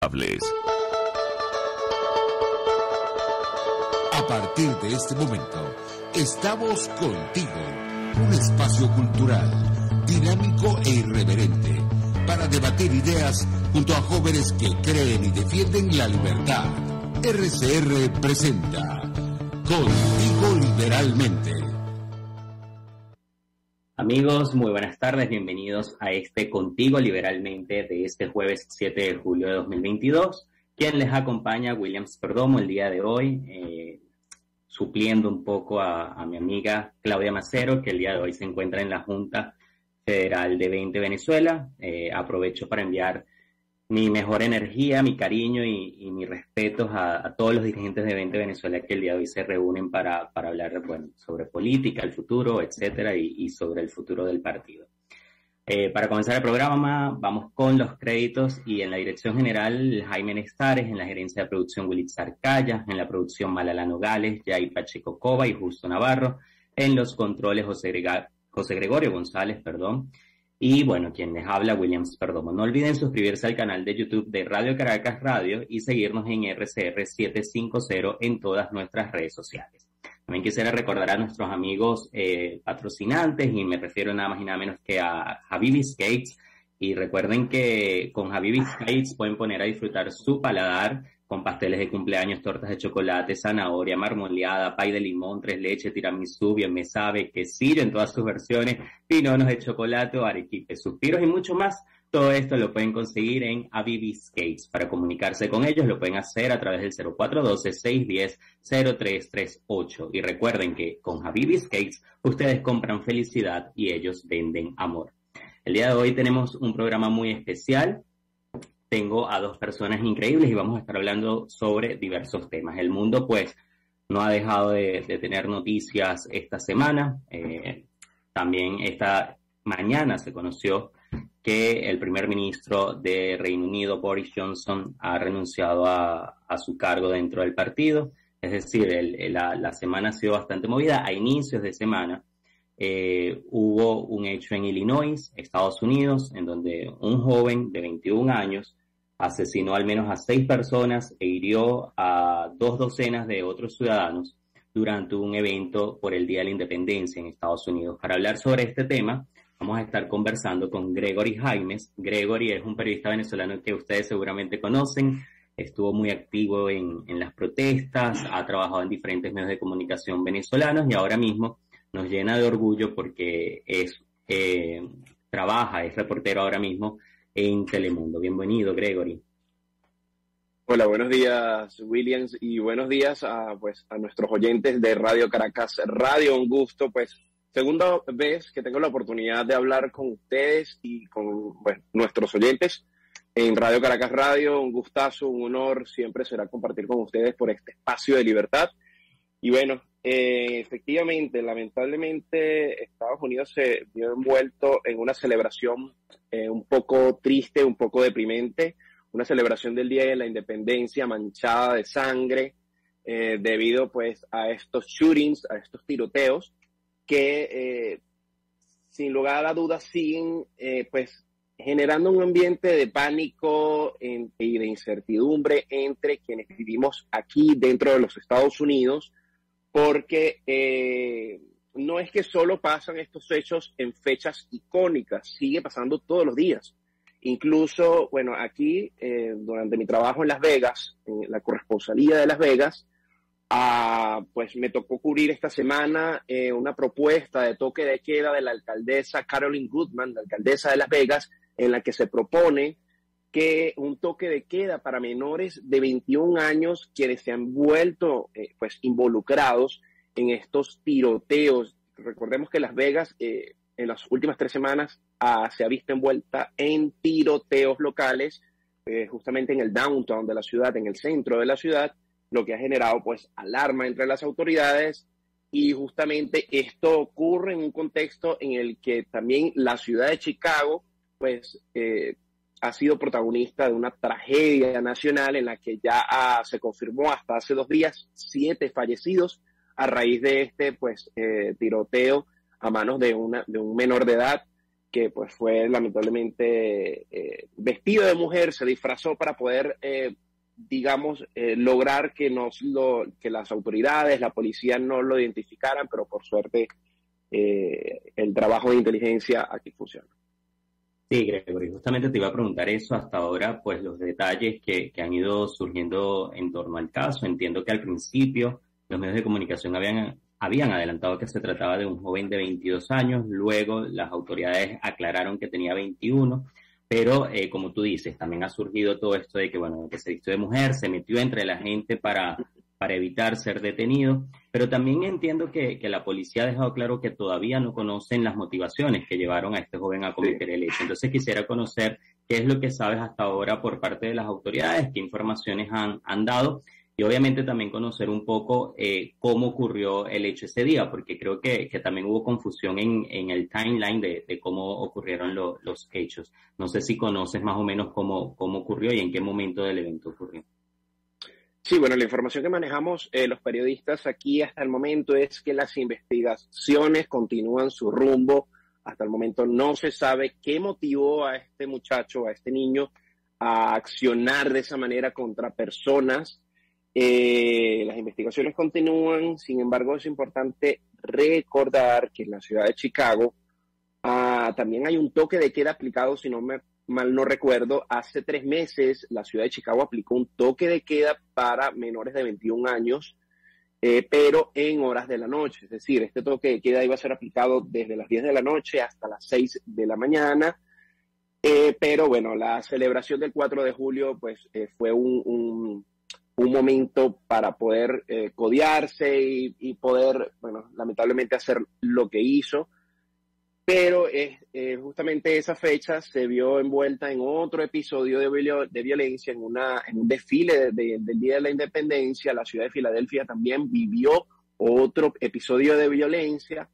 A partir de este momento, estamos contigo, un espacio cultural, dinámico e irreverente, para debatir ideas junto a jóvenes que creen y defienden la libertad. RCR presenta Contigo Liberalmente. Amigos, muy buenas tardes, bienvenidos a este Contigo Liberalmente de este jueves 7 de julio de 2022. Quien les acompaña, Williams Perdomo, el día de hoy, supliendo un poco a mi amiga Claudia Macero, que el día de hoy se encuentra en la Junta Federal de 20 Venezuela. Aprovecho para enviar mi mejor energía, mi cariño y mis respetos a todos los dirigentes de 20 Venezuela que el día de hoy se reúnen para hablar, bueno, sobre política, el futuro, etcétera, y sobre el futuro del partido. Para comenzar el programa, vamos con los créditos y en la dirección general, Jaime Nestares, en la gerencia de producción, Willitzar Calla, en la producción, Malala Nogales, Jay Pacheco Cova y Justo Navarro, en los controles, José Gregorio González, y bueno, quien les habla, Williams Perdomo. No olviden suscribirse al canal de YouTube de Radio Caracas Radio y seguirnos en RCR 750 en todas nuestras redes sociales. También quisiera recordar a nuestros amigos patrocinantes, y me refiero nada más y nada menos que a Habibis Cakes. Y recuerden que con Habibis Cakes pueden poner a disfrutar su paladar con pasteles de cumpleaños, tortas de chocolate, zanahoria, marmoleada, pay de limón, tres leches, tiramisú, bien me sabe, quesillo en todas sus versiones, pinonos de chocolate o arequipe, suspiros y mucho más. Todo esto lo pueden conseguir en Habibis Cakes. Para comunicarse con ellos lo pueden hacer a través del 0412-610-0338. Y recuerden que con Habibis Cakes ustedes compran felicidad y ellos venden amor. El día de hoy tenemos un programa muy especial. Tengo a dos personas increíbles y vamos a estar hablando sobre diversos temas. El mundo, pues, no ha dejado de tener noticias esta semana. También esta mañana se conoció que el primer ministro de Reino Unido, Boris Johnson, ha renunciado a su cargo dentro del partido. Es decir, la semana ha sido bastante movida. A inicios de semana hubo un hecho en Illinois, Estados Unidos, en donde un joven de 21 años asesinó al menos a 6 personas e hirió a 2 docenas de otros ciudadanos durante un evento por el Día de la Independencia en Estados Unidos. Para hablar sobre este tema, vamos a estar conversando con Gregory Jaimes. Gregory es un periodista venezolano que ustedes seguramente conocen. Estuvo muy activo en las protestas, ha trabajado en diferentes medios de comunicación venezolanos y ahora mismo nos llena de orgullo porque es reportero ahora mismo en Telemundo. Bienvenido, Gregory. Hola, buenos días, Williams, y buenos días a nuestros oyentes de Radio Caracas Radio. Un gusto, segunda vez que tengo la oportunidad de hablar con ustedes y con nuestros oyentes en Radio Caracas Radio. Un gustazo, un honor siempre será compartir con ustedes por este espacio de libertad. Y efectivamente, lamentablemente, Estados Unidos se vio envuelto en una celebración un poco triste, un poco deprimente, una celebración del Día de la Independencia manchada de sangre, debido a estos shootings, a estos tiroteos, que sin lugar a dudas siguen generando un ambiente de pánico y de incertidumbre entre quienes vivimos aquí dentro de los Estados Unidos, porque no es que solo pasan estos hechos en fechas icónicas, sigue pasando todos los días. Incluso, aquí, durante mi trabajo en Las Vegas, en la corresponsalía de Las Vegas, me tocó cubrir esta semana una propuesta de toque de queda de la alcaldesa Carolyn Goodman, la alcaldesa de Las Vegas, en la que se propone que un toque de queda para menores de 21 años quienes se han vuelto involucrados en estos tiroteos. Recordemos que Las Vegas en las últimas 3 semanas se ha visto envuelta en tiroteos locales, justamente en el downtown de la ciudad, en el centro de la ciudad, lo que ha generado alarma entre las autoridades. Y justamente esto ocurre en un contexto en el que también la ciudad de Chicago ha sido protagonista de una tragedia nacional en la que ya se confirmó hasta hace 2 días 7 fallecidos a raíz de este tiroteo a manos de un menor de edad. que pues fue lamentablemente vestido de mujer, se disfrazó para poder, lograr que las autoridades, la policía no lo identificaran, pero por suerte el trabajo de inteligencia aquí funciona. Sí, Gregory, justamente te iba a preguntar eso hasta ahora, pues los detalles que han ido surgiendo en torno al caso. Entiendo que al principio los medios de comunicación habían adelantado que se trataba de un joven de 22 años, luego las autoridades aclararon que tenía 21, pero como tú dices, también ha surgido todo esto de que, bueno, que se vistió de mujer, se metió entre la gente para evitar ser detenido, pero también entiendo que la policía ha dejado claro que todavía no conocen las motivaciones que llevaron a este joven a cometer el hecho. Entonces quisiera conocer qué es lo que sabes hasta ahora por parte de las autoridades, qué informaciones han dado, y obviamente también conocer un poco cómo ocurrió el hecho ese día, porque creo que también hubo confusión en el timeline de cómo ocurrieron los hechos. No sé si conoces más o menos cómo ocurrió y en qué momento del evento ocurrió. Sí, bueno, la información que manejamos los periodistas aquí hasta el momento es que las investigaciones continúan su rumbo. Hasta el momento no se sabe qué motivó a este muchacho, a este niño, a accionar de esa manera contra personas. Las investigaciones continúan, sin embargo es importante recordar que en la ciudad de Chicago también hay un toque de queda aplicado, si no mal no recuerdo. Hace 3 meses la ciudad de Chicago aplicó un toque de queda para menores de 21 años, pero en horas de la noche. Es decir, este toque de queda iba a ser aplicado desde las 10 de la noche hasta las 6 de la mañana. Pero bueno, la celebración del 4 de julio pues fue un momento para poder codearse y poder, bueno, lamentablemente hacer lo que hizo. Pero justamente esa fecha se vio envuelta en otro episodio de violencia, en un desfile del Día de la Independencia. La ciudad de Filadelfia también vivió otro episodio de violencia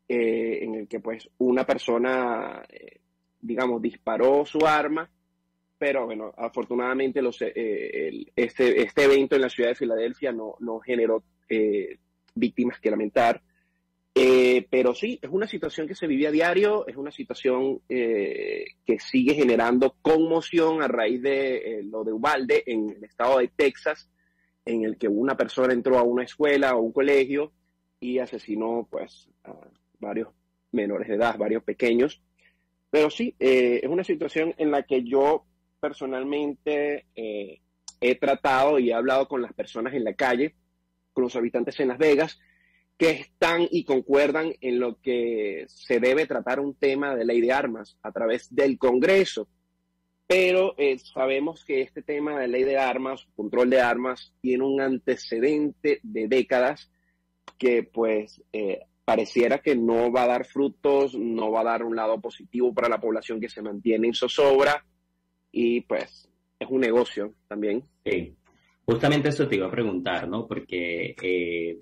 en el que pues una persona, disparó su arma, pero bueno, afortunadamente este evento en la ciudad de Filadelfia no generó víctimas que lamentar. Pero sí, es una situación que se vive a diario, es una situación que sigue generando conmoción a raíz de lo de Uvalde en el estado de Texas, en el que una persona entró a una escuela o un colegio y asesinó pues a varios menores de edad, varios pequeños. Pero sí, es una situación en la que yo personalmente he tratado y he hablado con las personas en la calle, con los habitantes en Las Vegas, que están y concuerdan en lo que se debe tratar un tema de ley de armas a través del Congreso. Pero sabemos que este tema de ley de armas, control de armas, tiene un antecedente de décadas que pues pareciera que no va a dar frutos, no va a dar un lado positivo para la población que se mantiene en zozobra, y pues es un negocio también. Sí, justamente eso te iba a preguntar, ¿no? Porque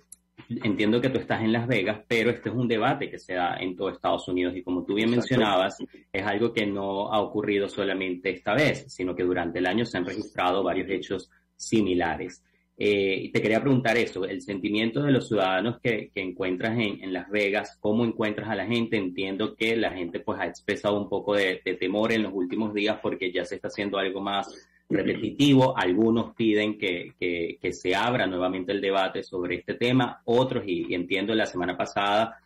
entiendo que tú estás en Las Vegas, pero este es un debate que se da en todo Estados Unidos y como tú bien mencionabas, es algo que no ha ocurrido solamente esta vez, sino que durante el año se han registrado varios hechos similares. Y te quería preguntar eso, el sentimiento de los ciudadanos que encuentras en Las Vegas, ¿cómo encuentras a la gente? Entiendo que la gente pues ha expresado un poco de temor en los últimos días porque ya se está haciendo algo más repetitivo. Algunos piden que se abra nuevamente el debate sobre este tema, otros, y entiendo la semana pasada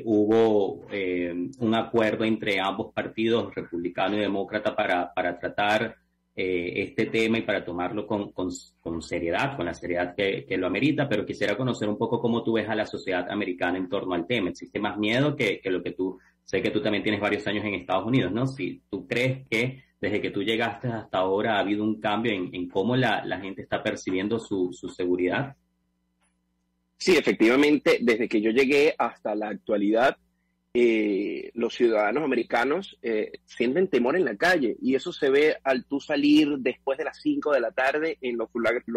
hubo un acuerdo entre ambos partidos, republicano y demócrata, para tratar este tema y para tomarlo con seriedad, con la seriedad que lo amerita, pero quisiera conocer un poco cómo tú ves a la sociedad americana en torno al tema. ¿Existe más miedo que lo que tú, sé que tú también tienes varios años en Estados Unidos, ¿no? Si tú crees que desde que tú llegaste hasta ahora ha habido un cambio en cómo la gente está percibiendo su seguridad. Sí, efectivamente, desde que yo llegué hasta la actualidad, los ciudadanos americanos sienten temor en la calle, y eso se ve al tú salir después de las 5 de la tarde en los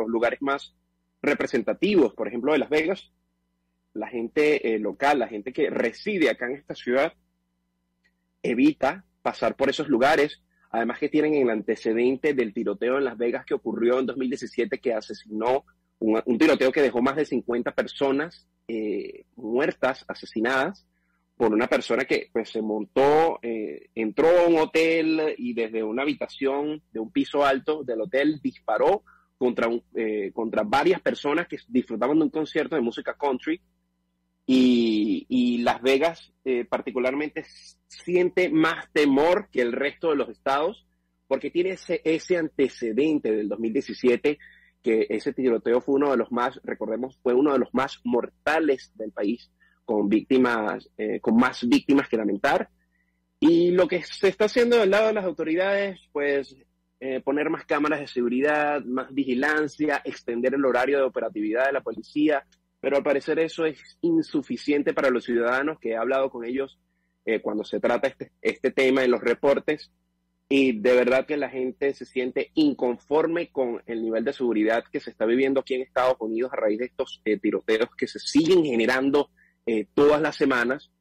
lugares más representativos, por ejemplo, de Las Vegas. La gente local, la gente que reside acá en esta ciudad, evita pasar por esos lugares. Además que tienen el antecedente del tiroteo en Las Vegas que ocurrió en 2017, que asesinó un tiroteo que dejó más de 50 personas muertas, asesinadas, por una persona que pues se montó, entró a un hotel y desde una habitación de un piso alto del hotel disparó contra varias personas que disfrutaban de un concierto de música country. Y Las Vegas particularmente siente más temor que el resto de los estados porque tiene ese antecedente del 2017, que ese tiroteo fue uno de los más, recordemos, fue uno de los más mortales del país, con más víctimas que lamentar. Y lo que se está haciendo del lado de las autoridades, pues poner más cámaras de seguridad, más vigilancia, extender el horario de operatividad de la policía, pero al parecer eso es insuficiente para los ciudadanos, que he hablado con ellos cuando se trata este tema en los reportes, y de verdad que la gente se siente inconforme con el nivel de seguridad que se está viviendo aquí en Estados Unidos a raíz de estos tiroteos que se siguen generando todas las semanas.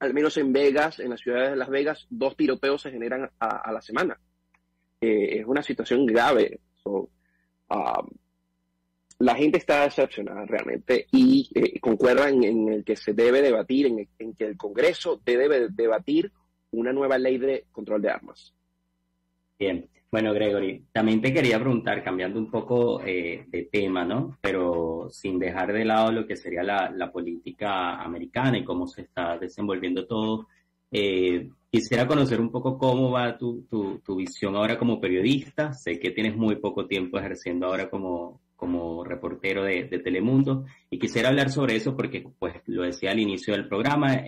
Al menos en Vegas, en las ciudades de Las Vegas, 2 tiroteos se generan a la semana. Es una situación grave. La gente está decepcionada realmente y concuerda en el que se debe debatir, en que el Congreso debe debatir una nueva ley de control de armas. Bien, bueno, Gregory, también te quería preguntar, cambiando un poco de tema, ¿no? Pero sin dejar de lado lo que sería la política americana y cómo se está desenvolviendo todo. Quisiera conocer un poco cómo va tu visión ahora como periodista. Sé que tienes muy poco tiempo ejerciendo ahora como reportero de Telemundo, y quisiera hablar sobre eso porque, pues, lo decía al inicio del programa,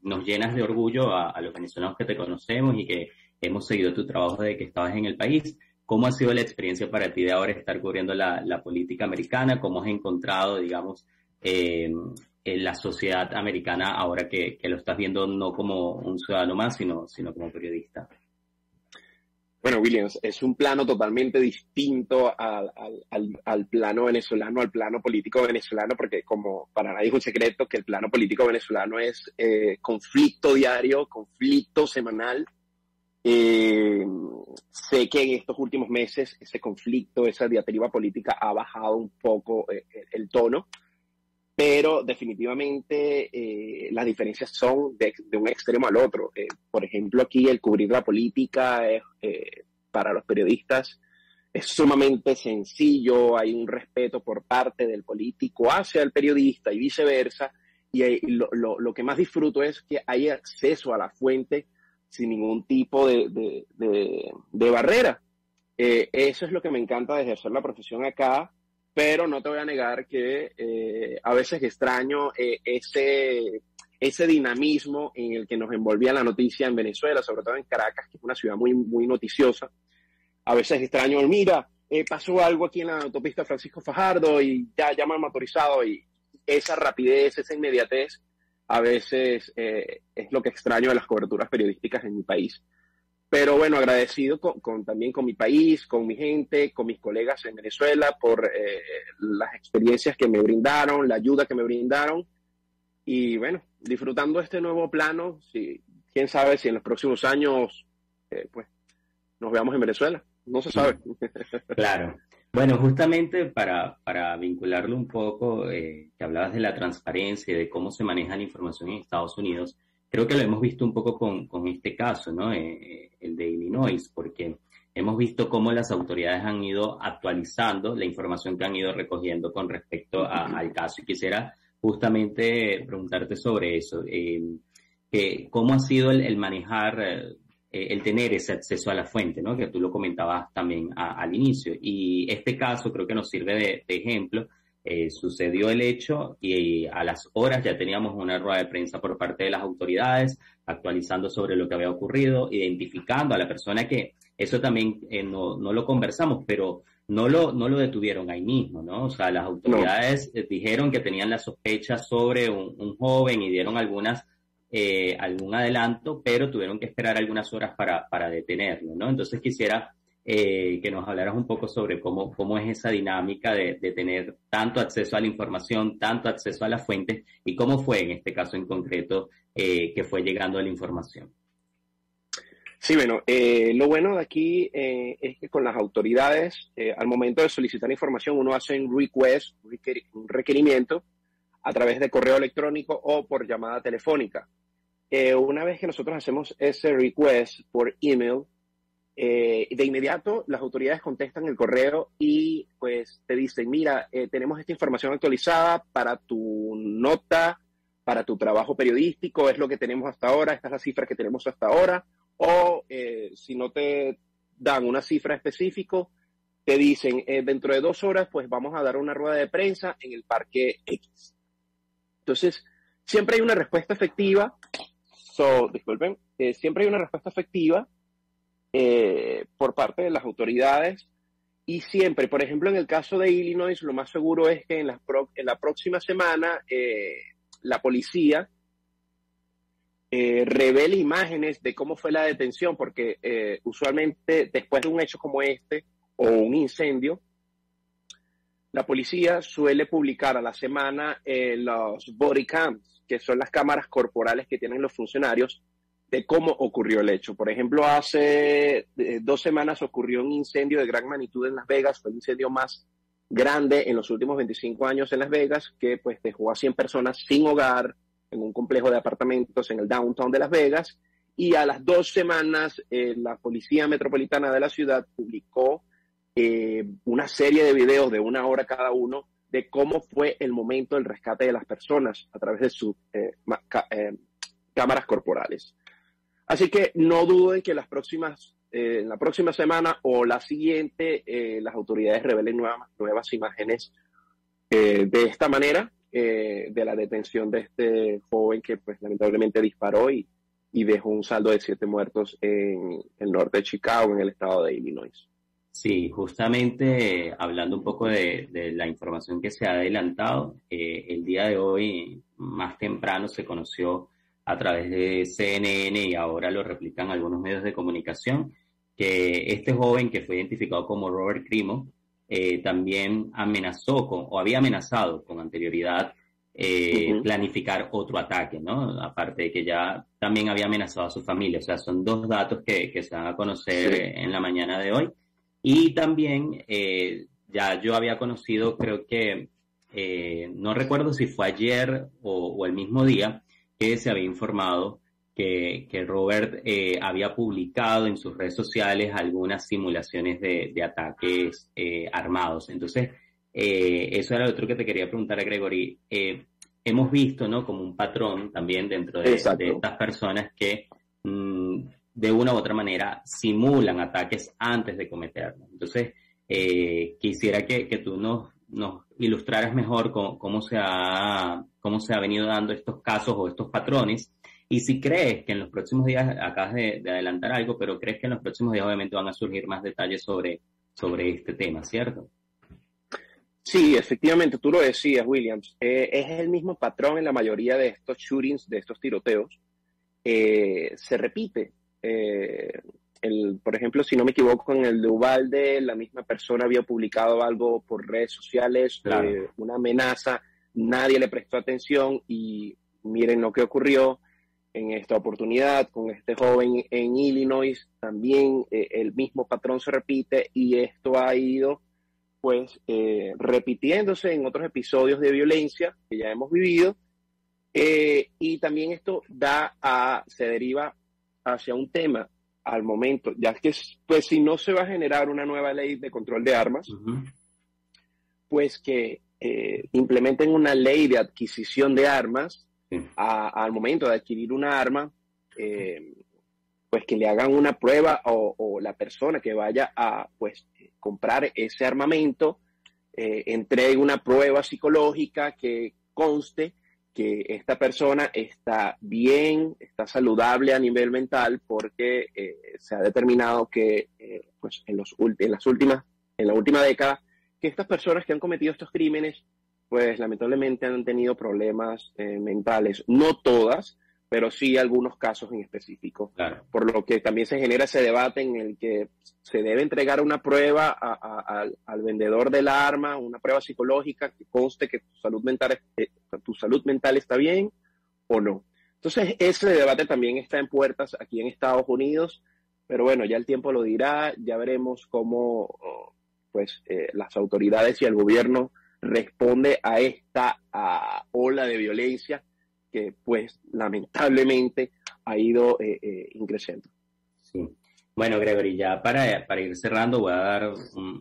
nos llenas de orgullo a los venezolanos que te conocemos y que hemos seguido tu trabajo desde que estabas en el país. ¿Cómo ha sido la experiencia para ti de ahora estar cubriendo la política americana? ¿Cómo has encontrado, digamos, en la sociedad americana ahora que lo estás viendo no como un ciudadano más, sino como periodista? Bueno, Williams, es un plano totalmente distinto al plano venezolano, al plano político venezolano, porque como para nadie es un secreto que el plano político venezolano es conflicto diario, conflicto semanal. Sé que en estos últimos meses ese conflicto, esa diatriba política ha bajado un poco el tono, pero definitivamente las diferencias son de un extremo al otro. Por ejemplo, aquí el cubrir la política para los periodistas es sumamente sencillo, hay un respeto por parte del político hacia el periodista y viceversa, y lo que más disfruto es que hay acceso a la fuente sin ningún tipo de barrera. Eso es lo que me encanta de ejercer la profesión acá, pero no te voy a negar que a veces extraño ese dinamismo en el que nos envolvía la noticia en Venezuela, sobre todo en Caracas, que es una ciudad muy, muy noticiosa. A veces extraño, mira, pasó algo aquí en la autopista Francisco Fajardo y ya llaman motorizado, y esa rapidez, esa inmediatez, a veces es lo que extraño de las coberturas periodísticas en mi país. Pero bueno, agradecido también con mi país, con mi gente, con mis colegas en Venezuela por las experiencias que me brindaron, la ayuda que me brindaron. Y bueno, disfrutando este nuevo plano, quién sabe si en los próximos años pues nos veamos en Venezuela. No se sabe. Claro. Bueno, justamente para vincularlo un poco, que hablabas de la transparencia y de cómo se maneja la información en Estados Unidos, creo que lo hemos visto un poco con este caso, ¿no? El de Illinois, porque hemos visto cómo las autoridades han ido actualizando la información que han ido recogiendo con respecto al caso. Y quisiera justamente preguntarte sobre eso, cómo ha sido el manejar, el tener ese acceso a la fuente, ¿no? Que tú lo comentabas también al inicio. Y este caso creo que nos sirve de ejemplo. Sucedió el hecho y a las horas ya teníamos una rueda de prensa por parte de las autoridades actualizando sobre lo que había ocurrido, identificando a la persona que, eso también no lo conversamos, pero no lo detuvieron ahí mismo, ¿no? O sea, las autoridades dijeron que tenían la sospecha sobre un joven y dieron algún adelanto, pero tuvieron que esperar algunas horas para detenerlo, ¿no? Entonces quisiera que nos hablaras un poco sobre cómo es esa dinámica de tener tanto acceso a la información, tanto acceso a las fuentes, y cómo fue en este caso en concreto que fue llegando a la información. Sí, bueno, lo bueno de aquí es que con las autoridades, al momento de solicitar información, uno hace un request, un requerimiento, a través de correo electrónico o por llamada telefónica. una vez que nosotros hacemos ese request por email, de inmediato las autoridades contestan el correo y pues te dicen, mira, tenemos esta información actualizada para tu nota, para tu trabajo periodístico, es lo que tenemos hasta ahora, esta es la cifra que tenemos hasta ahora, o si no te dan una cifra específica, te dicen, dentro de 2 horas pues vamos a dar una rueda de prensa en el Parque X. Entonces, siempre hay una respuesta efectiva, siempre hay una respuesta efectiva por parte de las autoridades y siempre, por ejemplo, en el caso de Illinois, lo más seguro es que en la próxima semana la policía revele imágenes de cómo fue la detención, porque usualmente después de un hecho como este o un incendio, la policía suele publicar a la semana los body cams, que son las cámaras corporales que tienen los funcionarios de cómo ocurrió el hecho. Por ejemplo, hace 2 semanas ocurrió un incendio de gran magnitud en Las Vegas, fue el incendio más grande en los últimos 25 años en Las Vegas, que pues dejó a 100 personas sin hogar en un complejo de apartamentos en el downtown de Las Vegas, y a las 2 semanas la Policía Metropolitana de la ciudad publicó una serie de videos de 1 hora cada uno de cómo fue el momento del rescate de las personas a través de sus cámaras corporales. Así que no duden que la próxima semana o la siguiente las autoridades revelen nuevas imágenes de esta manera de la detención de este joven que pues lamentablemente disparó y dejó un saldo de 7 muertos en el norte de Chicago, en el estado de Illinois. Sí, justamente hablando un poco de la información que se ha adelantado, el día de hoy, más temprano, se conoció a través de CNN y ahora lo replican algunos medios de comunicación, que este joven que fue identificado como Robert Crimo también había amenazado con anterioridad planificar otro ataque, ¿no? Aparte de que ya también había amenazado a su familia. O sea, son 2 datos que se van a conocer en la mañana de hoy. Y también ya yo había conocido, creo que, no recuerdo si fue ayer o el mismo día, que se había informado que Robert había publicado en sus redes sociales algunas simulaciones de ataques armados. Entonces, eso era lo otro que te quería preguntar a Gregory. Hemos visto, ¿no?, como un patrón también dentro de estas personas que de una u otra manera simulan ataques antes de cometerlos. Entonces, quisiera que tú nos ilustraras mejor cómo se ha venido dando estos casos o estos patrones, y si crees que en los próximos días, acabas de adelantar algo, pero crees que en los próximos días obviamente van a surgir más detalles sobre este tema, ¿cierto? Sí, efectivamente, tú lo decías, Williams. Es el mismo patrón en la mayoría de estos shootings, de estos tiroteos. Se repite. Por ejemplo, si no me equivoco, en el de Uvalde, la misma persona había publicado algo por redes sociales, claro, una amenaza, nadie le prestó atención y miren lo que ocurrió en esta oportunidad con este joven en Illinois. También el mismo patrón se repite y esto ha ido pues repitiéndose en otros episodios de violencia que ya hemos vivido, y también esto se deriva hacia un tema al momento, ya que pues si no se va a generar una nueva ley de control de armas, pues que implementen una ley de adquisición de armas al momento de adquirir una arma, pues que le hagan una prueba o la persona que vaya a pues comprar ese armamento entregue una prueba psicológica que conste que esta persona está bien, está saludable a nivel mental, porque se ha determinado que pues en la última década, que estas personas que han cometido estos crímenes, pues lamentablemente han tenido problemas mentales. No todas, pero sí algunos casos en específico. Claro. Por lo que también se genera ese debate en el que se debe entregar una prueba al vendedor del arma, una prueba psicológica que conste que tu salud mental está bien o no. Entonces, ese debate también está en puertas aquí en Estados Unidos, pero bueno, ya el tiempo lo dirá, ya veremos cómo pues las autoridades y el gobierno responde a esta ola de violencia que pues lamentablemente ha ido increciendo. Sí. Bueno, Gregory, ya para ir cerrando voy a dar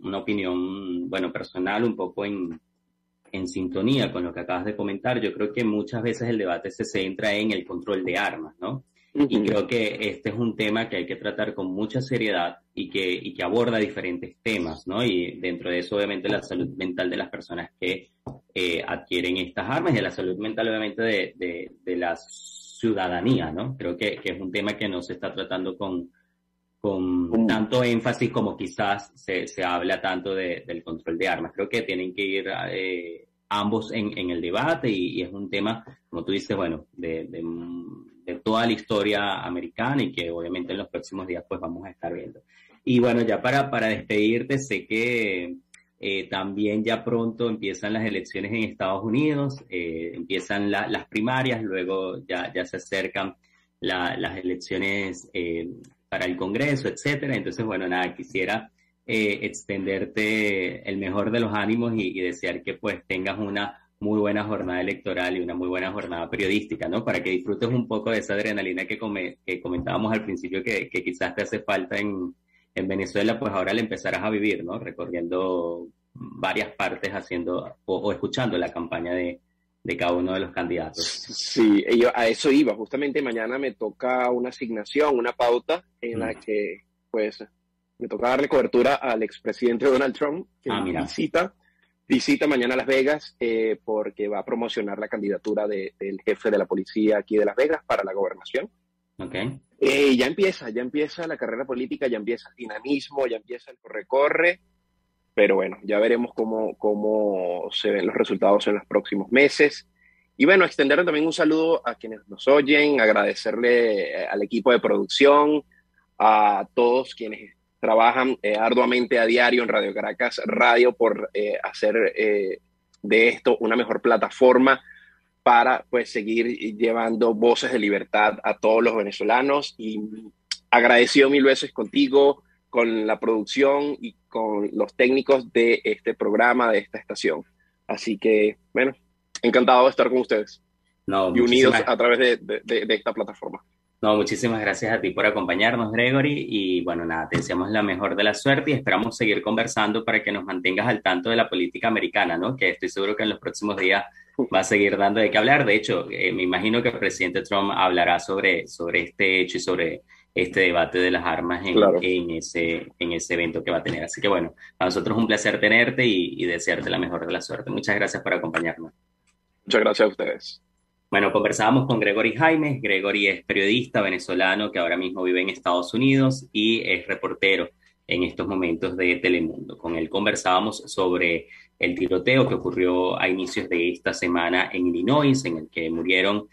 una opinión, bueno, personal, un poco en sintonía con lo que acabas de comentar. Yo creo que muchas veces el debate se centra en el control de armas, ¿no? Y creo que este es un tema que hay que tratar con mucha seriedad y que aborda diferentes temas, ¿no? Y dentro de eso, obviamente, la salud mental de las personas que adquieren estas armas y la salud mental, obviamente, de la ciudadanía, ¿no? Creo que es un tema que no se está tratando con tanto énfasis como quizás se habla tanto del control de armas. Creo que tienen que ir ambos en el debate y es un tema, como tú dices, bueno, de toda la historia americana y que obviamente en los próximos días pues vamos a estar viendo. Y bueno, ya para despedirte, sé que también ya pronto empiezan las elecciones en Estados Unidos, empiezan las primarias, luego ya se acercan las elecciones para el Congreso, etcétera. Entonces, bueno, nada, quisiera extenderte el mejor de los ánimos y desear que pues tengas una muy buena jornada electoral y una muy buena jornada periodística, ¿no? Para que disfrutes un poco de esa adrenalina que comentábamos al principio que quizás te hace falta en Venezuela, pues ahora la empezarás a vivir, ¿no? Recorriendo varias partes haciendo o escuchando la campaña de cada uno de los candidatos. Sí, yo a eso iba. Justamente mañana me toca una asignación, una pauta en la que, pues, me toca darle cobertura al expresidente Donald Trump, que visita mañana a Las Vegas porque va a promocionar la candidatura del jefe de la policía aquí de Las Vegas para la gobernación. Okay. Ya empieza la carrera política, ya empieza el dinamismo, ya empieza el corre-corre. Pero bueno, ya veremos cómo se ven los resultados en los próximos meses. Y bueno, extenderle también un saludo a quienes nos oyen, agradecerle al equipo de producción, a todos quienes trabajan arduamente a diario en Radio Caracas Radio por hacer de esto una mejor plataforma para pues seguir llevando voces de libertad a todos los venezolanos. Y agradecido mil veces contigo, con la producción y con los técnicos de este programa, de esta estación. Así que, bueno, encantado de estar con ustedes y unidos a través de esta plataforma. No, muchísimas gracias a ti por acompañarnos, Gregory, y bueno, nada, te deseamos la mejor de la suerte y esperamos seguir conversando para que nos mantengas al tanto de la política americana, ¿no? Que estoy seguro que en los próximos días va a seguir dando de qué hablar. De hecho, me imagino que el presidente Trump hablará sobre este hecho y sobre este debate de las armas en ese evento que va a tener. Así que bueno, para nosotros es un placer tenerte y desearte la mejor de la suerte. Muchas gracias por acompañarnos. Muchas gracias a ustedes. Bueno, conversábamos con Gregory Jaimes. Gregory es periodista venezolano que ahora mismo vive en Estados Unidos y es reportero en estos momentos de Telemundo. Con él conversábamos sobre el tiroteo que ocurrió a inicios de esta semana en Illinois, en el que murieron,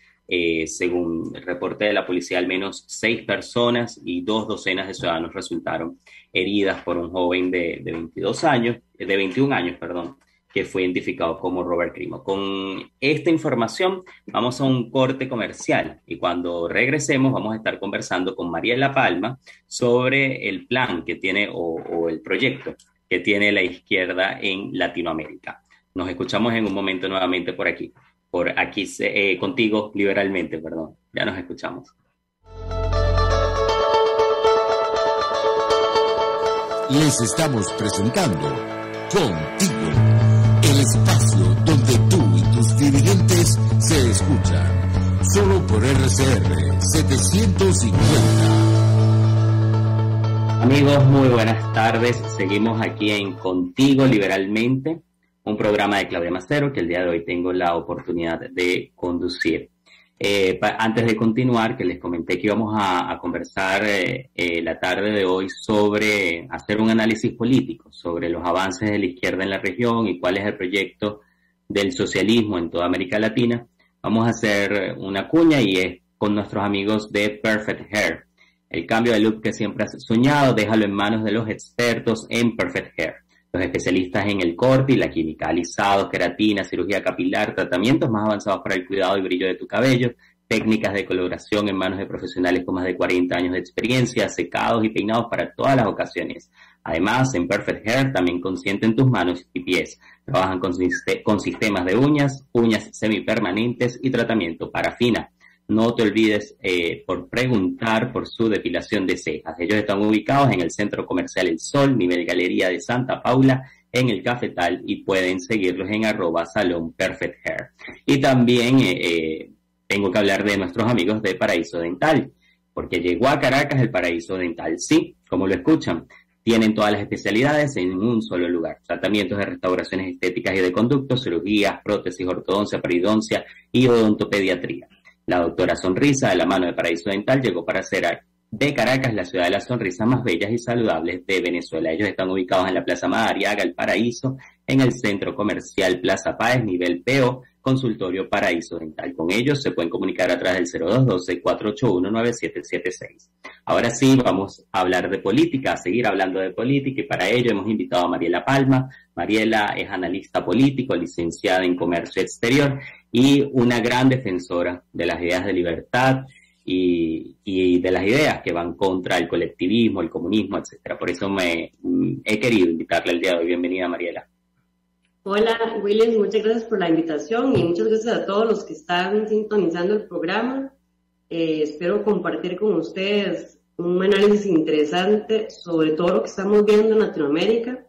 según el reporte de la policía, al menos 6 personas y 2 docenas de ciudadanos resultaron heridas por un joven de 21 años, que fue identificado como Robert Crimo. Con esta información vamos a un corte comercial y cuando regresemos vamos a estar conversando con Mariela Palma sobre el plan que tiene o el proyecto que tiene la izquierda en Latinoamérica. Nos escuchamos en un momento nuevamente por aquí contigo liberalmente, perdón. Ya nos escuchamos. Les estamos presentando Contigo, el espacio donde tú y tus dirigentes se escuchan, solo por RCR 750. Amigos, muy buenas tardes. Seguimos aquí en Contigo Liberalmente, un programa de Claudia Macero que el día de hoy tengo la oportunidad de conducir. Antes de continuar, que les comenté que íbamos a conversar la tarde de hoy sobre hacer un análisis político sobre los avances de la izquierda en la región y cuál es el proyecto del socialismo en toda América Latina. Vamos a hacer una cuña y es con nuestros amigos de Perfect Hair. El cambio de look que siempre has soñado, déjalo en manos de los expertos en Perfect Hair. Los especialistas en el corte y la química, alisados, queratina, cirugía capilar, tratamientos más avanzados para el cuidado y brillo de tu cabello, técnicas de coloración en manos de profesionales con más de 40 años de experiencia, secados y peinados para todas las ocasiones. Además, en Perfect Hair también consienten tus manos y pies. Trabajan con sistemas de uñas semipermanentes y tratamiento parafina. No te olvides por preguntar por su depilación de cejas. Ellos están ubicados en el Centro Comercial El Sol, nivel Galería de Santa Paula, en el Cafetal, y pueden seguirlos en @Salón Perfect Hair. Y también tengo que hablar de nuestros amigos de Paraíso Dental, porque llegó a Caracas el Paraíso Dental. Sí, como lo escuchan, tienen todas las especialidades en un solo lugar. Tratamientos de restauraciones estéticas y de conductos, cirugías, prótesis, ortodoncia, peridoncia y odontopediatría. La doctora Sonrisa, de la mano de Paraíso Dental, llegó para hacer de Caracas la ciudad de las sonrisas más bellas y saludables de Venezuela. Ellos están ubicados en la Plaza Madariaga, El Paraíso, en el Centro Comercial Plaza Páez, nivel PO, Consultorio Paraíso Dental. Con ellos se pueden comunicar a través del 0212-481-9776. Ahora sí, vamos a hablar de política, a seguir hablando de política, y para ello hemos invitado a Mariela Palma. Mariela es analista político, licenciada en Comercio Exterior y una gran defensora de las ideas de libertad y de las ideas que van contra el colectivismo, el comunismo, etcétera. Por eso he querido invitarla el día de hoy. Bienvenida, Mariela. Hola, William, muchas gracias por la invitación y muchas gracias a todos los que están sintonizando el programa. Espero compartir con ustedes un análisis interesante sobre todo lo que estamos viendo en Latinoamérica,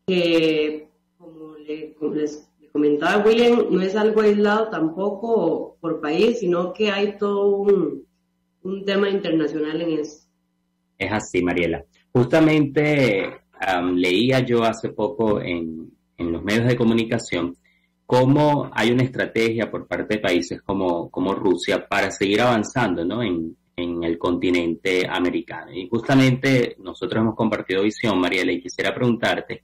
que como les comentaba William, no es algo aislado tampoco por país, sino que hay todo un tema internacional en eso. Es así, Mariela. Justamente leía yo hace poco en los medios de comunicación cómo hay una estrategia por parte de países como Rusia para seguir avanzando, ¿no?, en el continente americano. Y justamente nosotros hemos compartido visión, Mariela, y quisiera preguntarte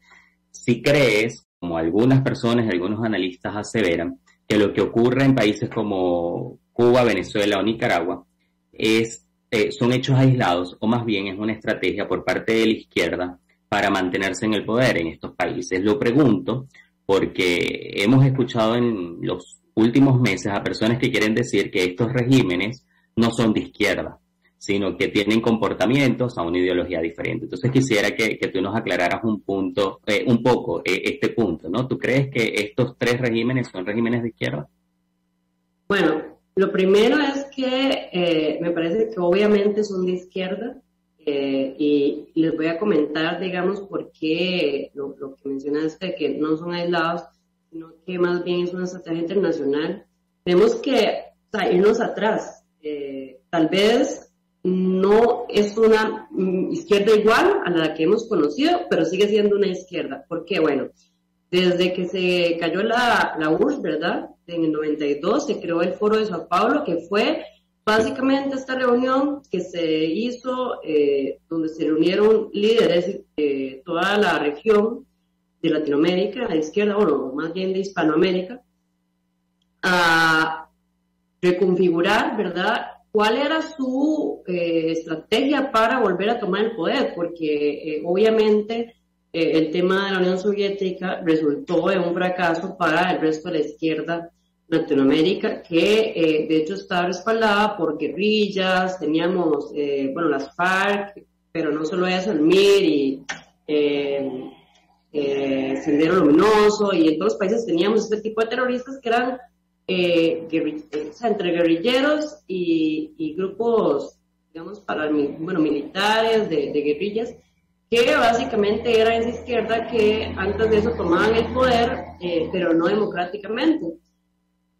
si crees, como algunas personas, algunos analistas aseveran, que lo que ocurre en países como Cuba, Venezuela o Nicaragua son hechos aislados, o más bien es una estrategia por parte de la izquierda para mantenerse en el poder en estos países. Lo pregunto porque hemos escuchado en los últimos meses a personas que quieren decir que estos regímenes no son de izquierda, sino que tienen comportamientos a una ideología diferente. Entonces quisiera que tú nos aclararas un poco este punto, ¿no? ¿Tú crees que estos tres regímenes son regímenes de izquierda? Bueno, lo primero es que me parece que obviamente son de izquierda, y les voy a comentar, digamos, por qué lo que mencionaste, que no son aislados, sino que más bien es una estrategia internacional. Tenemos que irnos atrás. Tal vez no es una izquierda igual a la que hemos conocido, pero sigue siendo una izquierda. ¿Por qué? Bueno, desde que se cayó la URSS, ¿verdad? En el 92 se creó el Foro de Sao Paulo, que fue básicamente esta reunión que se hizo, donde se reunieron líderes de toda la región de Latinoamérica, de izquierda, bueno, más bien de Hispanoamérica, a reconfigurar, ¿verdad?, cuál era su estrategia para volver a tomar el poder, porque obviamente el tema de la Unión Soviética resultó en un fracaso para el resto de la izquierda Latinoamérica, que de hecho estaba respaldada por guerrillas. Teníamos, las FARC, pero no solo eso, el MIR y Sendero Luminoso, y en todos los países teníamos este tipo de terroristas que eran entre guerrilleros y grupos, digamos, militares de guerrillas, que básicamente era esa izquierda que antes de eso tomaban el poder, pero no democráticamente.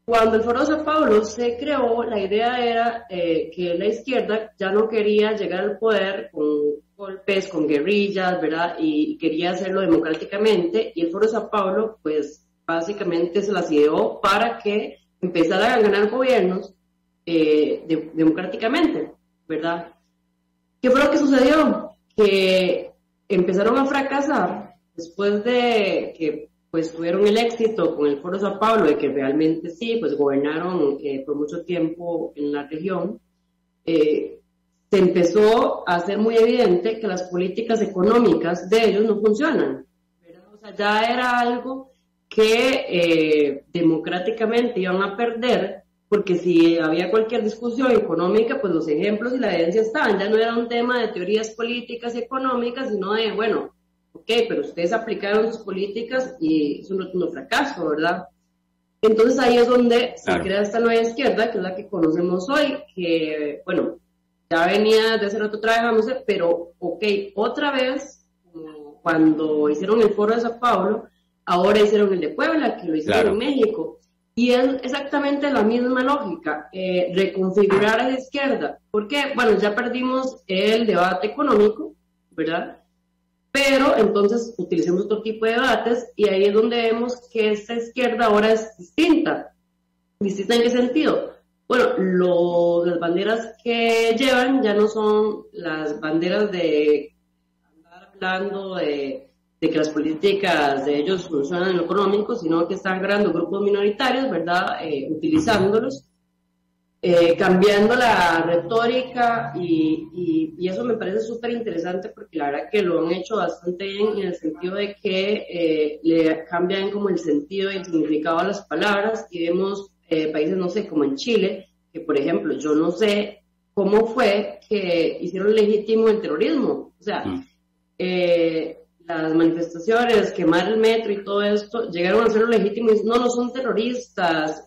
Cuando el Foro de Sao Paulo se creó, la idea era que la izquierda ya no quería llegar al poder con golpes, con guerrillas, ¿verdad?, y quería hacerlo democráticamente, y el Foro de Sao Paulo, pues, básicamente se las ideó para que empezaran a ganar gobiernos democráticamente, ¿verdad? ¿Qué fue lo que sucedió? Que empezaron a fracasar después de que pues tuvieron el éxito con el Foro de Sao Paulo, de que realmente sí, pues gobernaron por mucho tiempo en la región. Se empezó a hacer muy evidente que las políticas económicas de ellos no funcionan, ¿verdad? O sea, ya era algo que democráticamente iban a perder, porque si había cualquier discusión económica, pues los ejemplos y la evidencia estaban. Ya no era un tema de teorías políticas y económicas, sino de, bueno, ok, pero ustedes aplicaron sus políticas y eso no fracasó, ¿verdad? Entonces ahí es donde se crea esta nueva izquierda, que es la que conocemos hoy, que, bueno, ya venía de hace rato trabajándose, pero, ok, otra vez, cuando hicieron el foro de Sao Paulo, ahora hicieron el de Puebla, que lo hicieron en México. Y es exactamente la misma lógica, reconfigurar a la izquierda. ¿Por qué? Bueno, ya perdimos el debate económico, ¿verdad? Pero entonces utilicemos otro tipo de debates y ahí es donde vemos que esta izquierda ahora es distinta. ¿Distinta en qué sentido? Bueno, las banderas que llevan ya no son las banderas de andar hablando de que las políticas de ellos funcionan en lo económico, sino que están creando grupos minoritarios, ¿verdad? Utilizándolos. Cambiando la retórica y eso me parece súper interesante porque la verdad que lo han hecho bastante bien en el sentido de que le cambian como el sentido y el significado a las palabras y vemos países, no sé, como en Chile, que por ejemplo yo no sé cómo fue que hicieron legítimo el terrorismo, o sea, las manifestaciones, quemar el metro y todo esto, llegaron a hacerlo legítimo y no son terroristas,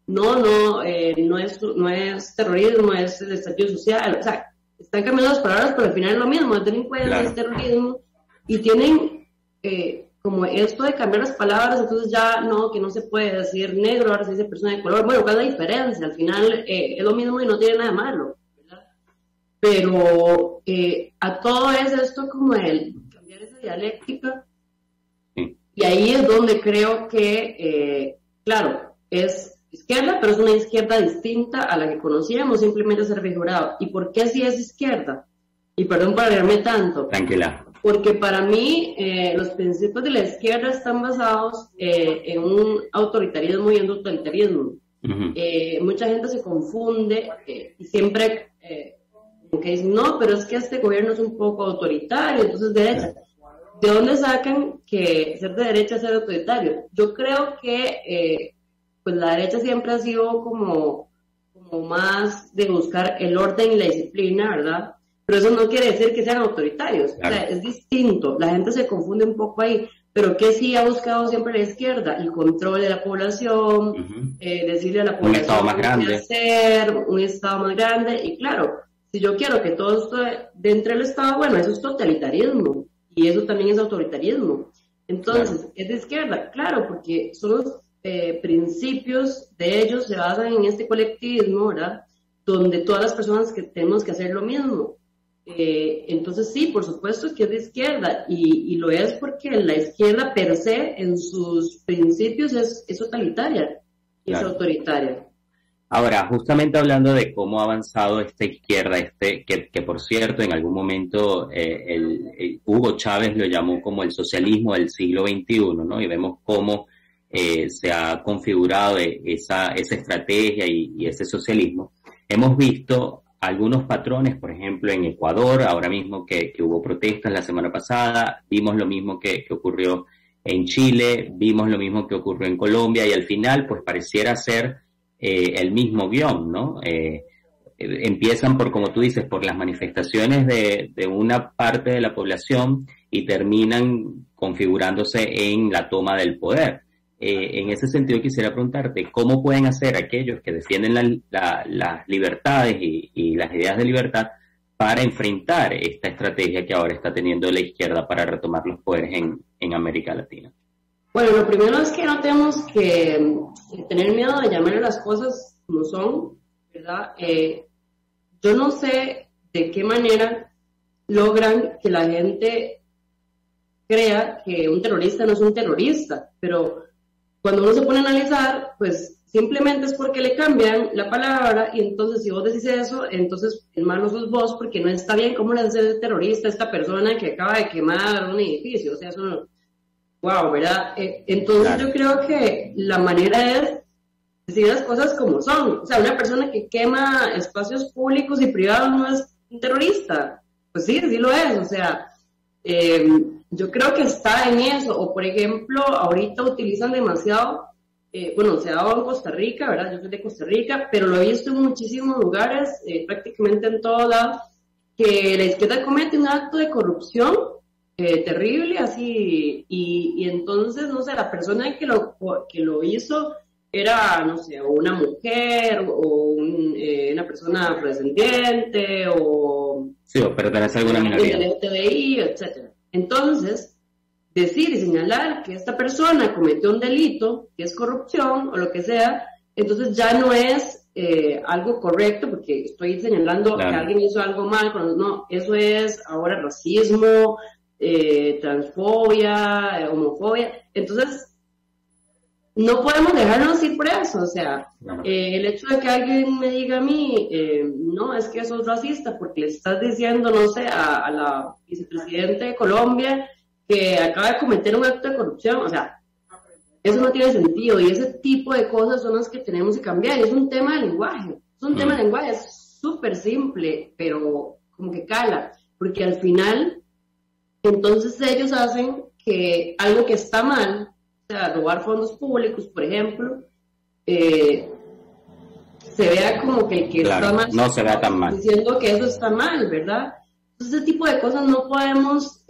no es terrorismo, es el estallido social, o sea, están cambiando las palabras, pero al final es lo mismo, es delincuencia, es terrorismo, y tienen como esto de cambiar las palabras, entonces ya no, que no se puede decir negro, ahora se dice persona de color, bueno, ¿cuál es la diferencia? Al final es lo mismo y no tiene nada malo, ¿verdad? Pero a todo es esto como el cambiar esa dialéctica, y ahí es donde creo que, claro, es izquierda, pero es una izquierda distinta a la que conocíamos, simplemente ser figurado. ¿Y por qué sí es izquierda? Y perdón por alargarme tanto. Tranquila. Porque para mí los principios de la izquierda están basados en un autoritarismo y un totalitarismo. Mucha gente se confunde y siempre como que dicen, no, pero es que este gobierno es un poco autoritario, entonces derecha. ¿De dónde sacan que ser de derecha es ser autoritario? Yo creo que pues la derecha siempre ha sido como más de buscar el orden y la disciplina, ¿verdad? Pero eso no quiere decir que sean autoritarios, claro. O sea, es distinto, la gente se confunde un poco ahí, pero que sí ha buscado siempre la izquierda, el control de la población, decirle a la población un estado más grande, hacer, un estado más grande, y claro, si yo quiero que todo esto dentro del estado, bueno, eso es totalitarismo, y eso también es autoritarismo. Entonces, claro. Es de izquierda, claro, porque son los principios de ellos se basan en este colectivismo, ¿verdad? Donde todas las personas que tenemos que hacer lo mismo. Entonces sí, por supuesto que es de izquierda y lo es porque la izquierda per se en sus principios es totalitaria y claro. Es autoritaria. Ahora, justamente hablando de cómo ha avanzado esta izquierda, que por cierto en algún momento Hugo Chávez lo llamó como el socialismo del siglo XXI, ¿no? Y vemos cómo se ha configurado esa estrategia y ese socialismo. Hemos visto algunos patrones, por ejemplo, en Ecuador, ahora mismo que hubo protestas la semana pasada, vimos lo mismo que ocurrió en Chile, vimos lo mismo que ocurrió en Colombia, y al final, pues pareciera ser el mismo guión, ¿no? Empiezan por, como tú dices, por las manifestaciones de una parte de la población y terminan configurándose en la toma del poder. En ese sentido quisiera preguntarte, ¿cómo pueden hacer aquellos que defienden las libertades y las ideas de libertad para enfrentar esta estrategia que ahora está teniendo la izquierda para retomar los poderes en América Latina? Bueno, lo primero es que no tenemos que tener miedo de llamar a las cosas como son, ¿verdad? Yo no sé de qué manera logran que la gente crea que un terrorista no es un terrorista, pero cuando uno se pone a analizar, pues simplemente es porque le cambian la palabra y entonces si vos decís eso, entonces el malo sos vos porque no está bien cómo le hace terrorista a esta persona que acaba de quemar un edificio, o sea, eso no... Wow, ¿verdad? Entonces claro. Yo creo que la manera es decir las cosas como son, o sea, una persona que quema espacios públicos y privados no es un terrorista, pues sí lo es, o sea... yo creo que está en eso, o por ejemplo, ahorita utilizan demasiado, bueno, se ha dado en Costa Rica, ¿verdad? Yo soy de Costa Rica, pero lo he visto en muchísimos lugares, prácticamente en todos lados, que la izquierda comete un acto de corrupción terrible, así, y entonces, no sé, la persona que lo hizo era, no sé, o una mujer, o una persona afrodescendiente, o... Sí, o pertenece a alguna minoría. LGTBI, etc. Entonces, decir y señalar que esta persona cometió un delito, que es corrupción, o lo que sea, entonces ya no es algo correcto, porque estoy señalando que alguien hizo algo mal, cuando no, eso es ahora racismo, transfobia, homofobia. Entonces, no podemos dejarnos ir por eso. O sea, el hecho de que alguien me diga a mí, no, es que sos racista, porque le estás diciendo, no sé, a la vicepresidenta de Colombia que acaba de cometer un acto de corrupción, o sea, eso no tiene sentido, y ese tipo de cosas son las que tenemos que cambiar. Es un tema de lenguaje, es súper simple, pero como que cala, porque al final, entonces ellos hacen que algo que está mal, o sea, robar fondos públicos, por ejemplo, se vea como que el que está mal, no se vea tan mal, diciendo que eso está mal, ¿verdad? Entonces, ese tipo de cosas no podemos,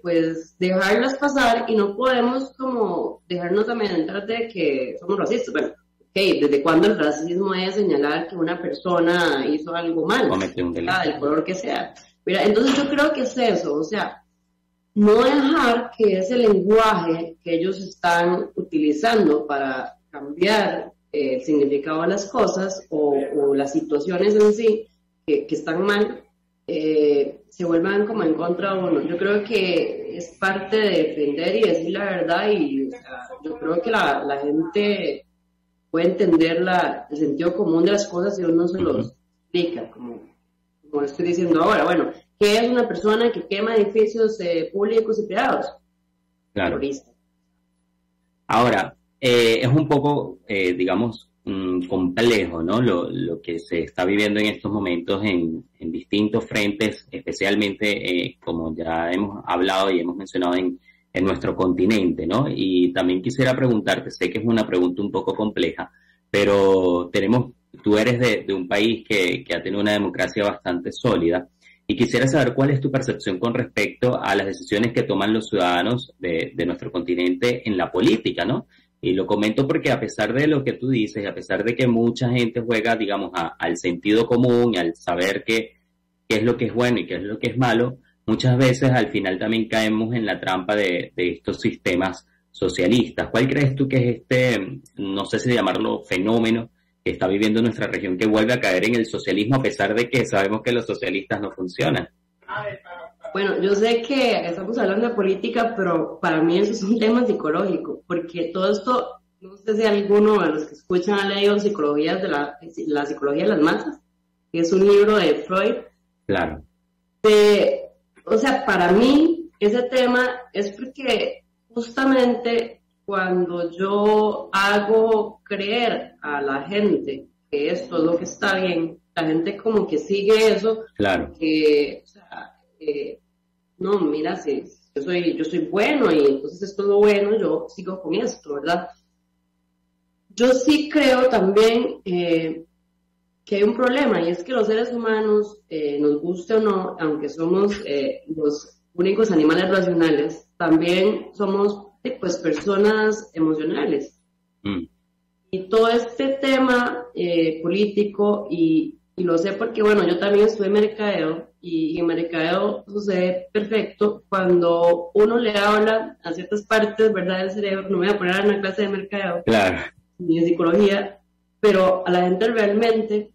pues, dejarlas pasar, y no podemos como dejarnos amedrentar de que somos racistas. Bueno, ¿desde cuándo el racismo es señalar que una persona hizo algo mal? Cometió un delito. Del color que sea. Mira, entonces yo creo que es eso, o sea, no dejar que ese lenguaje que ellos están utilizando para cambiar el significado de las cosas o las situaciones en sí que están mal, se vuelvan como en contra de uno. Yo creo que es parte de defender y decir la verdad, y o sea, yo creo que la gente puede entender el sentido común de las cosas si uno se los explica, como lo estoy diciendo ahora. Bueno, ¿qué es una persona que quema edificios públicos y privados? Claro. Terrorista. Ahora, es un poco, digamos, complejo, ¿no? Lo que se está viviendo en estos momentos en distintos frentes, especialmente, como ya hemos hablado y hemos mencionado en nuestro continente, ¿no? Y también quisiera preguntarte, sé que es una pregunta un poco compleja, pero tú eres de un país que ha tenido una democracia bastante sólida, y quisiera saber cuál es tu percepción con respecto a las decisiones que toman los ciudadanos de nuestro continente en la política, ¿no? Y lo comento porque, a pesar de lo que tú dices, a pesar de que mucha gente juega, digamos, al sentido común, al saber qué es lo que es bueno y qué es lo que es malo, muchas veces al final también caemos en la trampa de estos sistemas socialistas. ¿Cuál crees tú que es no sé si llamarlo fenómeno, que está viviendo nuestra región, que vuelve a caer en el socialismo, a pesar de que sabemos que los socialistas no funcionan? Bueno, yo sé que estamos hablando de política, pero para mí eso es un tema psicológico, porque todo esto, no sé si alguno de los que escuchan ha leído Psicología de la Psicología de las Masas, que es un libro de Freud. Claro. O sea, para mí ese tema es porque justamente cuando yo hago creer a la gente que esto es lo que está bien, la gente como que sigue eso. Claro. Que, o sea, no, mira, si yo soy bueno y entonces esto es lo bueno, yo sigo con esto, ¿verdad? Yo sí creo también que hay un problema, y es que los seres humanos, nos guste o no, aunque somos los únicos animales racionales, también somos pues personas emocionales. Y todo este tema político, y lo sé porque, bueno, yo también estudié mercadeo, y en mercadeo sucede perfecto cuando uno le habla a ciertas partes, ¿verdad?, del cerebro. No me voy a poner en una clase de mercadeo, claro, ni de psicología, pero a la gente realmente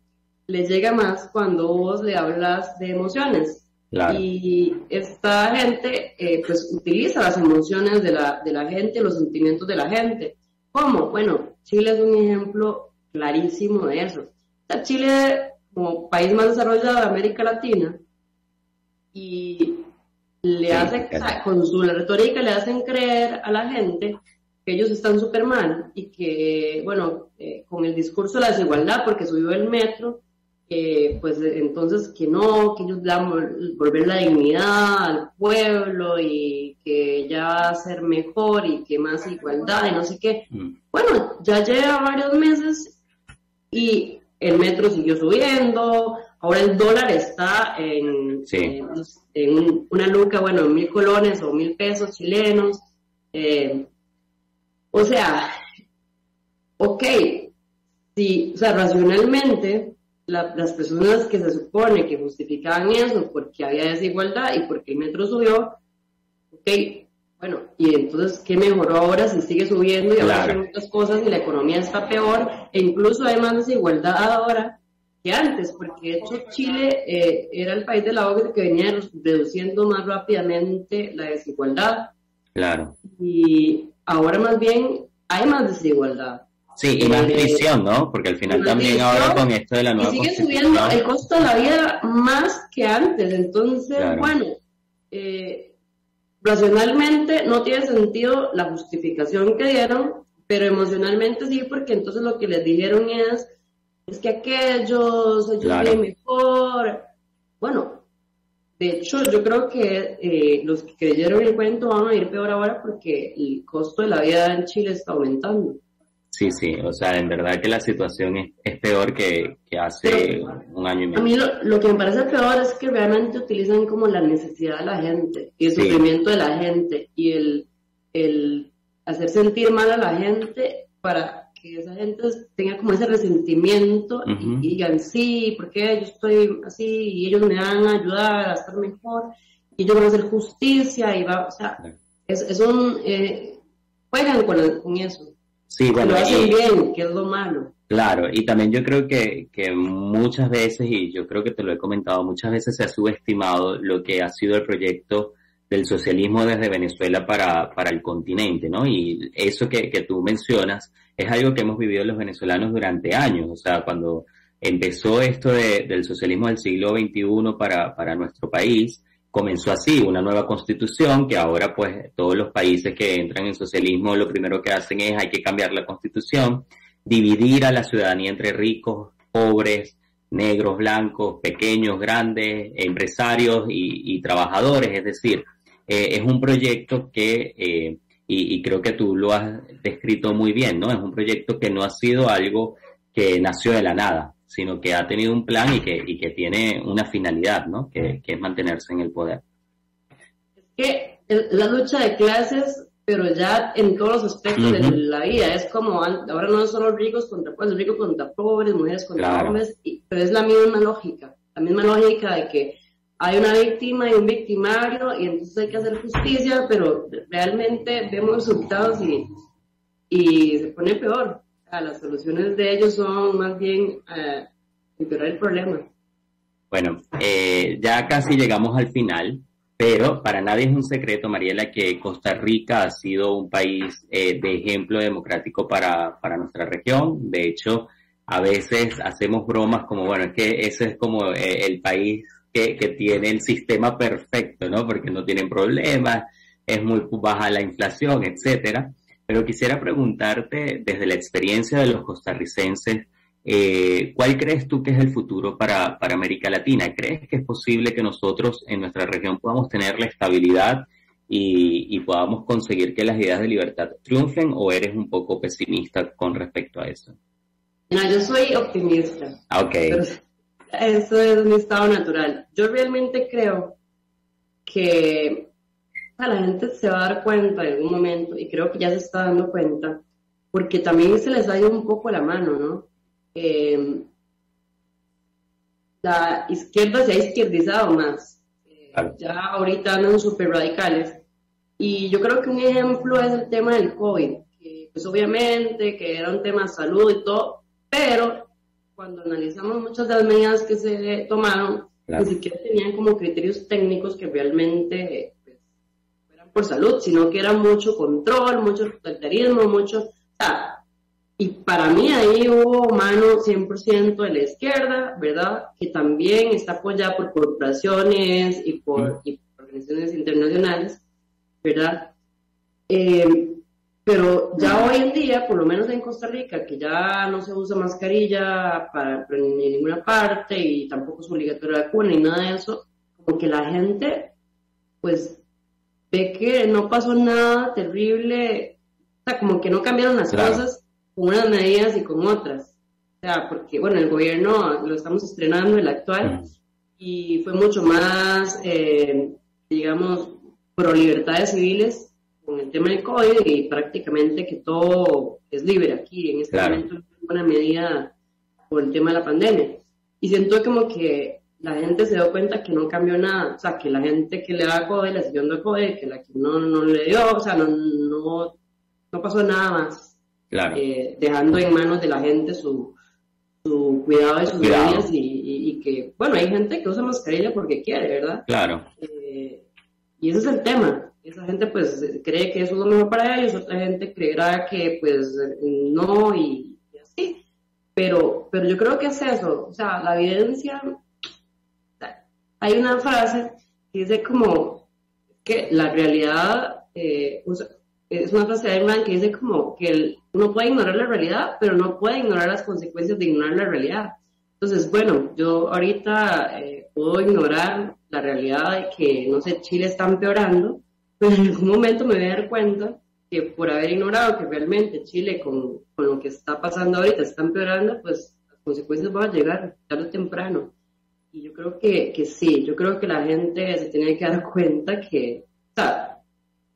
le llega más cuando vos le hablas de emociones. Claro. Y esta gente pues utiliza las emociones de la gente, los sentimientos de la gente. ¿Cómo? Bueno, Chile es un ejemplo clarísimo de eso. O sea, Chile, como país más desarrollado de América Latina, y le hace, con su retórica le hacen creer a la gente que ellos están súper mal, y que, bueno, con el discurso de la desigualdad, porque subió el metro, pues entonces que no, que ellos van a volver la dignidad al pueblo, y que ya va a ser mejor, y que más igualdad, y no sé qué. Bueno, ya lleva varios meses y el metro siguió subiendo, ahora el dólar está en, Sí. una luca, bueno, en 1.000 colones o 1.000 pesos chilenos. O sea, ok, sí, o sea, racionalmente, las personas que se supone que justificaban eso porque había desigualdad y porque el metro subió, ok, bueno, y entonces, ¿qué mejoró ahora si sigue subiendo y ahora Claro. son otras cosas y la economía está peor? E incluso hay más desigualdad ahora que antes, porque de hecho Chile era el país de la OCDE que venía reduciendo más rápidamente la desigualdad Claro. y ahora más bien hay más desigualdad. Sí, y más división, ¿no? Porque al final Más también división, ahora con esto de la y nueva sigue constitución. subiendo el costo de la vida más que antes. Entonces, Claro. bueno, racionalmente no tiene sentido la justificación que dieron, pero emocionalmente sí, porque entonces lo que les dijeron es que ellos Claro. viven mejor. Bueno, de hecho, yo creo que los que creyeron el cuento van a ir peor ahora porque el costo de la vida en Chile está aumentando. Sí, sí, o sea, en verdad que la situación es peor que hace Pero un año y a medio. mí lo que me parece peor es que realmente utilizan como la necesidad de la gente y el Sí. sufrimiento de la gente y el hacer sentir mal a la gente para que esa gente tenga como ese resentimiento Ujú. y digan, sí, porque yo estoy así y ellos me van a ayudar a estar mejor y yo voy a hacer justicia y va, o sea, juegan con eso. Sí, bueno, Lo hacen y, bien, que es lo malo. claro, y también yo creo que muchas veces, y yo creo que te lo he comentado, muchas veces se ha subestimado lo que ha sido el proyecto del socialismo desde Venezuela para el continente, ¿no? Y eso que tú mencionas es algo que hemos vivido los venezolanos durante años, o sea, cuando empezó esto del socialismo del siglo XXI para nuestro país, comenzó así, una nueva constitución, que ahora pues todos los países que entran en socialismo lo primero que hacen es hay que cambiar la constitución, dividir a la ciudadanía entre ricos, pobres, negros, blancos, pequeños, grandes, empresarios y trabajadores, es decir, es un proyecto y creo que tú lo has descrito muy bien, ¿no? Es un proyecto que no ha sido algo que nació de la nada, sino que ha tenido un plan y que tiene una finalidad, ¿no? Que es mantenerse en el poder. Que la lucha de clases, pero ya en todos los aspectos de Ujú. la vida, es como, ahora no es solo ricos contra pobres, ricos contra pobres, mujeres contra Claro. hombres, pero es la misma lógica de que hay una víctima y un victimario y entonces hay que hacer justicia, pero realmente vemos resultados y se pone peor. O sea, las soluciones de ellos son más bien empeorar el problema. Bueno, ya casi llegamos al final, pero para nadie es un secreto, Mariela, que Costa Rica ha sido un país de ejemplo democrático para nuestra región. De hecho, a veces hacemos bromas como, bueno, es que ese es como el país que tiene el sistema perfecto, ¿no? Porque no tienen problemas, es muy baja la inflación, etcétera. Pero quisiera preguntarte, desde la experiencia de los costarricenses, ¿cuál crees tú que es el futuro para América Latina? ¿Crees que es posible que nosotros en nuestra región podamos tener la estabilidad y podamos conseguir que las ideas de libertad triunfen, o eres un poco pesimista con respecto a eso? No, yo soy optimista. Ok. Pero eso es mi estado natural. Yo realmente creo que la gente se va a dar cuenta en algún momento, y creo que ya se está dando cuenta, porque también se les ha ido un poco la mano, ¿no? La izquierda se ha izquierdizado más. Claro. Ya ahorita andan súper radicales. Y yo creo que un ejemplo es el tema del COVID, que pues obviamente que era un tema de salud y todo, pero cuando analizamos muchas de las medidas que se tomaron, Claro. ni siquiera tenían como criterios técnicos que realmente pues, fueran por salud, sino que era mucho control, mucho totalitarismo, mucho... O sea, y para mí ahí hubo mano 100% de la izquierda, ¿verdad? Que también está apoyada por corporaciones y por organizaciones internacionales, ¿verdad? Pero ya hoy en día, por lo menos en Costa Rica, que ya no se usa mascarilla en ninguna parte y tampoco es obligatoria la vacuna ni nada de eso, como que la gente, pues, ve que no pasó nada terrible, o sea, como que no cambiaron las Claro. cosas con unas medidas y con otras. O sea, porque, bueno, el gobierno lo estamos estrenando, el actual, y fue mucho más, digamos, pro libertades civiles con el tema del COVID y prácticamente que todo es libre aquí, en este momento, en buena medida por el tema de la pandemia. Y siento como que la gente se dio cuenta que no cambió nada, o sea, que la gente que le da COVID, le siguió dando COVID, que la que no le dio, o sea, no pasó nada más. Claro. Dejando en manos de la gente su cuidado de sus vidas y que, bueno, hay gente que usa mascarilla porque quiere, ¿verdad? Claro. Y ese es el tema. Esa gente pues cree que eso es lo mejor para ellos, otra gente creerá que pues no y así. Pero yo creo que es eso, o sea, la evidencia, hay una frase que dice como que la realidad, es una frase de Ayn que dice como que uno puede ignorar la realidad, pero no puede ignorar las consecuencias de ignorar la realidad. Entonces, bueno, yo ahorita puedo ignorar la realidad de que, no sé, Chile está empeorando, pero en algún momento me voy a dar cuenta que por haber ignorado que realmente Chile con lo que está pasando ahorita está empeorando, pues las consecuencias van a llegar tarde o temprano. Y yo creo que sí, yo creo que la gente se tiene que dar cuenta que, o sea,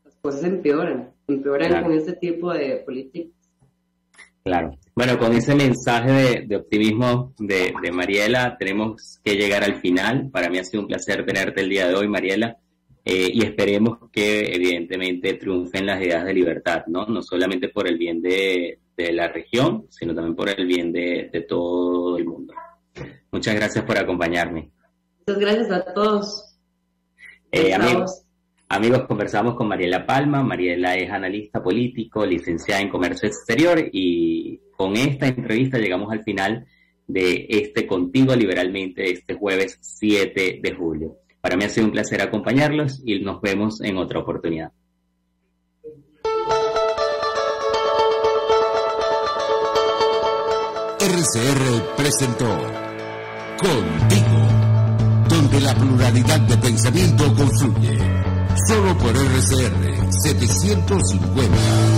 las cosas empeoran claro. Con este tipo de políticas. Claro. Bueno, con ese mensaje de optimismo de Mariela, tenemos que llegar al final. Para mí ha sido un placer tenerte el día de hoy, Mariela, y esperemos que evidentemente triunfen las ideas de libertad, ¿no? No solamente por el bien de la región, sino también por el bien de todo el mundo. Muchas gracias por acompañarme. Muchas gracias a todos. Amigos, conversamos con Mariela Palma. Mariela es analista político, licenciada en Comercio Exterior, y con esta entrevista llegamos al final de Contigo Liberalmente, este jueves 7 de julio. Para mí ha sido un placer acompañarlos y nos vemos en otra oportunidad. RCR presentó Contigo, donde la pluralidad de pensamiento confluye. Solo por RCR 750.